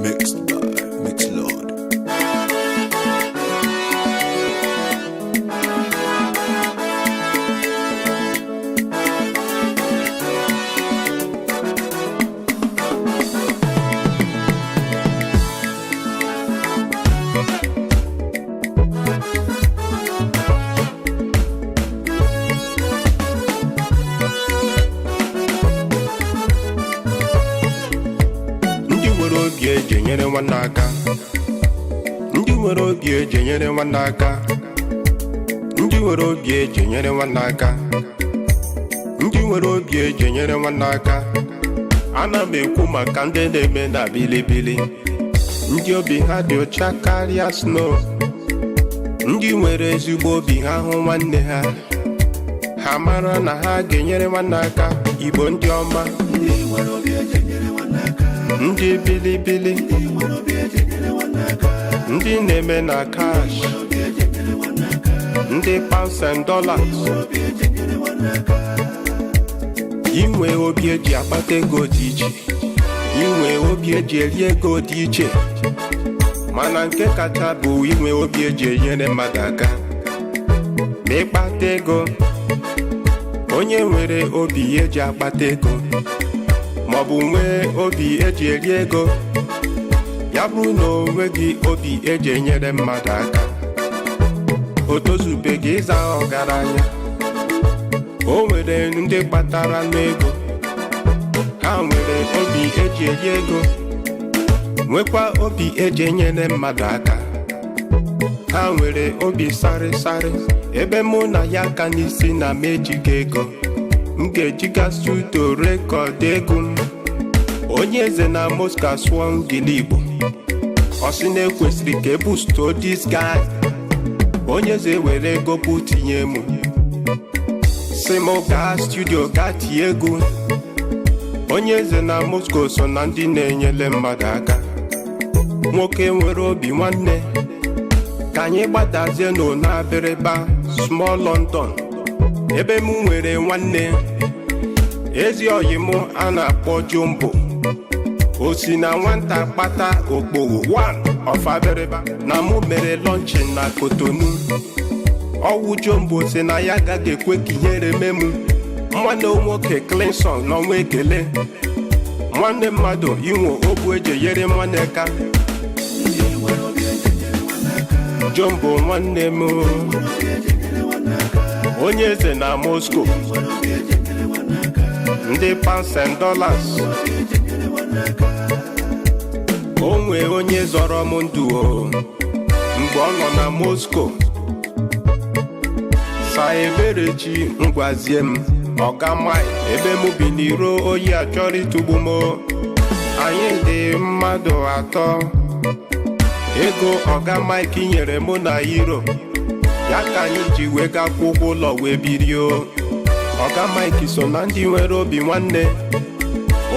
Mixed by Mixlord. Eji enyere nwanne aka, ndị nwere obi eji enyere nwanne aka, ndị nwere obi eji enyere nwanne aka, ndị nwere obi eji enyere nwanne aka. Ana m ekwu maka ndị na-eme na bilibili, ndị obi ha dị ọcha karịa snow, ndị nwere ezigbo obi ha hụ nwanne ha, ha mara na ha ga-enyere nwanne aka. Igbo ndị ọma, ndị bilibili, ndị na-eme na cash, ndị pounds and dollars. Inwe obi eji akpata ego dị iche, inwe obi eji eri ego dị iche, mana nke kacha bụ inwe obi eji enyere mmadụ aka. Ma ịkpata ego, onye nwere obi eji akpata ego maọbụ nwee obi eji eri ego, ya bụrụ na o nweghị obi eji enyere mmadụ aka, o tozubeghị ịza ọgaranya. O nwere ndị kpatara n'ego, ha nwere obi eji eri ego, nwekwa obi eji enyere mmadụ aka. Ha nwere obi sarịsarị, ebe mụ na ya ka n'isi na m ejighị ego, m ga-ejigasị udo rekọdụ ego m. Onye eze na Moscow asụọ ngili Igbo, ọ sị na ekwesịrị ka ebusto this guy. Onye eze were ego bụ tinye m, sị m gaa studio gaa tie egwu. Onye eze na Moscow so na ndị na-enyere mmadụ aka. Nwoke nwere obi nwanne, ka anyị gbadazie n'Onabiriba small London, ebe m nwere nwanne ezi oyi m a na-akpọ Jumbo. O si na nwata kpata okpogho one of Abiriba, na mụ mere luncheon na Cotonou. Ọwụ Jumbo si na ya agaghị ekwe ka ihere mee m. Nwanne nwoke Clinton n'ọnwa ekele, nwanne mmadụ inwe obu eji enyere nwanne aka. Jumbo nwanne m, onye eze na Moscow, ndị pounds and dollars. O nwee onye zọrọ m ndụ mgbe ọ nọ na Moscow. Sa Eberechi ngwazie m, ọga Mike, ebe m bi n'iro oyi achọrọ ịtụgbu m. Anyị dị mmadụ atọ, ego ọga Mike nyere mụ na Euro, ya ka anyị ji wee gakwụ ụgwọ ụlọ wee birio. Ọga Mike so na ndị nwere obi nwanne,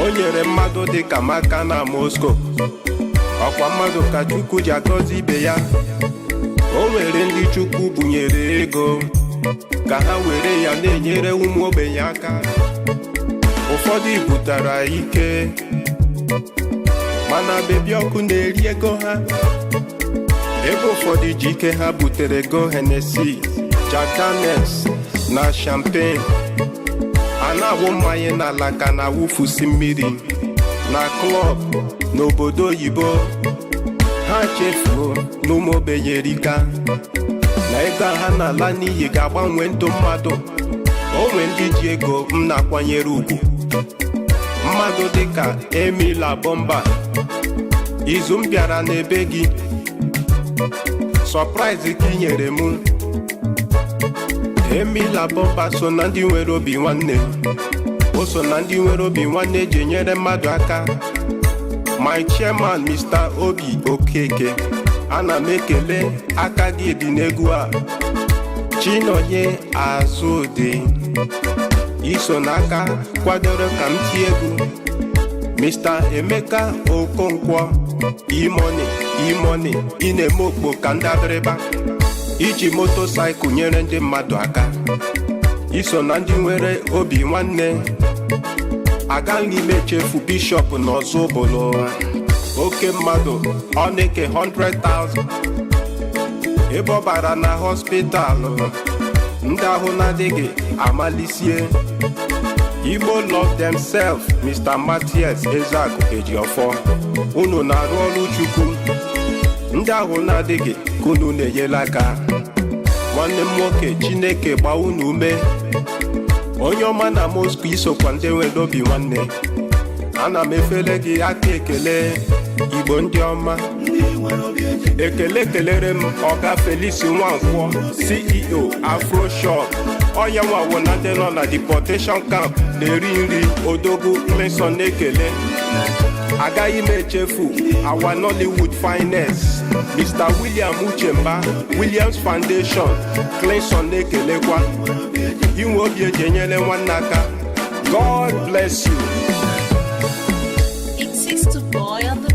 o nyere mmadụ dị ka Maka na Moscow. Ọkwa mmadụ ka Chukwu ji agọzi ibe ya. O nwere ndị Chukwu bunyere ego, ka ha were ya na-enyere ụmụ ogbenye aka. Ụfọdụ butara ike, mana bebi ọkụ na-eri ego ha. Ebe ụfọdụ ji ike ha butere ego Hennessy, Jack Daniels na champagne. A na-awụ mmanya n'ala ka na-awụfusi mmiri na klọb n'obodo oyibo. Ha chefuo n'ụmụ ogbenye erika, na ego ha na-ala n'iyi ga-agbanwe ndụ mmadụ. O nwere ndị ji ego m na-akwanyere ugwu, mmadụ dịka Emila Bomba. Izu m bịara n'ebe gị, surprise ka i nyere m. Emila Bomba so na ndị nwere obi nwanne, o so na ndị nwere obi nwanne ji enyere mmadụ aka. My chairman Mr. Obi Okeke, ana m ekele aka gị dị n'egwu a. Chinonye Azụdị, iso n'aka kwadoro ka m tie egwu. Mr. Emeka Okonkwo, E-money, ị na-eme okpo ka ndị Abiriba. Iji motosaịkụl nyere ndị mmadụ aka, iso na ndị nwere obi nwanne. aga n'ime echefu bishọp n'Ozubulu. Oke mmadụ ọ na-eke 100,000 ebe ọ bara na hospitalụ. Ndị ahụ na-adịghị amalisie. Igbo love themselves. Mr. Matthias Ezeaku Ejiofor, unu na-arụ ọrụ Chukwu. Ndị ahụ na-adịghị ka unu na-enyela aka. Nwanne m nwoke, Chineke gbaa unu ume. Onye ọma na Moscow isokwa ndị nwere obi nwanne. Ana m efele gị aka ekele. Igbo ndị ọma, ekele kelere m Ọga Felix Nwankwọ, CEO Afroshop. Onye nwawo na ndị nọ na deportation camp na-eri nri. Odogwu Clinton na-ekele. Agaghị m echefu our Nollywood finest Mr. William Uchemba, Williams Foundation. Clinton na-ekelekwa. Inwe obi eji enyere nwanne aka. God bless you. It seems to boy on the